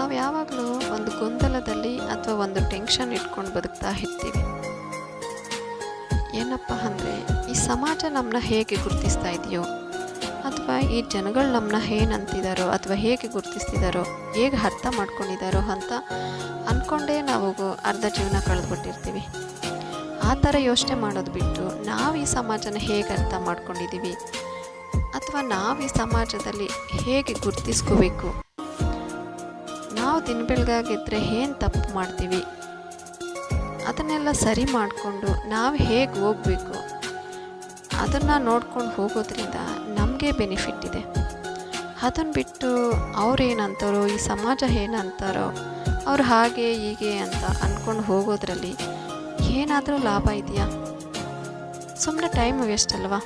ನಾವು ಯಾವಾಗಲೂ ಒಂದು ಗೊಂದಲದಲ್ಲಿ ಅಥವಾ ಒಂದು ಟೆನ್ಷನ್ ಇಟ್ಕೊಂಡು ಬದುಕ್ತಾ ಇರ್ತೀವಿ. ಏನಪ್ಪ ಅಂದರೆ, ಈ ಸಮಾಜ ನಮ್ಮನ್ನ ಹೇಗೆ ಗುರುತಿಸ್ತಾ ಇದೆಯೋ, ಅಥವಾ ಈ ಜನಗಳು ನಮ್ಮನ್ನ ಏನಂತಿದ್ದಾರೋ ಅಥವಾ ಹೇಗೆ ಗುರುತಿಸ್ತಿದ್ದಾರೋ, ಹೇಗೆ ಅರ್ಥ ಮಾಡ್ಕೊಂಡಿದ್ದಾರೋ ಅಂತ ಅಂದ್ಕೊಂಡೇ ನಾವು ಅರ್ಧ ಜೀವನ ಕಳೆದ್ಬಿಟ್ಟಿರ್ತೀವಿ. ಆ ಥರ ಯೋಚನೆ ಮಾಡೋದು ಬಿಟ್ಟು ನಾವು ಈ ಸಮಾಜನ ಹೇಗೆ ಅರ್ಥ ಮಾಡ್ಕೊಂಡಿದ್ದೀವಿ ಅಥವಾ ನಾವು ಈ ಸಮಾಜದಲ್ಲಿ ಹೇಗೆ ಗುರುತಿಸ್ಕೋಬೇಕು, ನಾವು ದಿನ ಬೆಳಗಾಗಿದ್ದರೆ ಏನು ತಪ್ಪು ಮಾಡ್ತೀವಿ ಅದನ್ನೆಲ್ಲ ಸರಿ ಮಾಡಿಕೊಂಡು ನಾವು ಹೇಗೆ ಹೋಗಬೇಕು ಅದನ್ನು ನೋಡ್ಕೊಂಡು ಹೋಗೋದ್ರಿಂದ ನಮಗೆ ಬೆನಿಫಿಟ್ ಇದೆ. ಅದನ್ನು ಬಿಟ್ಟು ಅವ್ರೇನಂತಾರೋ, ಈ ಸಮಾಜ ಏನಂತಾರೋ, ಅವ್ರು ಹಾಗೆ ಹೀಗೆ ಅಂತ ಅಂದ್ಕೊಂಡು ಹೋಗೋದ್ರಲ್ಲಿ ಏನಾದರೂ ಲಾಭ ಇದೆಯಾ? ಸುಮ್ಮನೆ ಟೈಮ್ ವೇಸ್ಟ್ ಅಲ್ವಾ?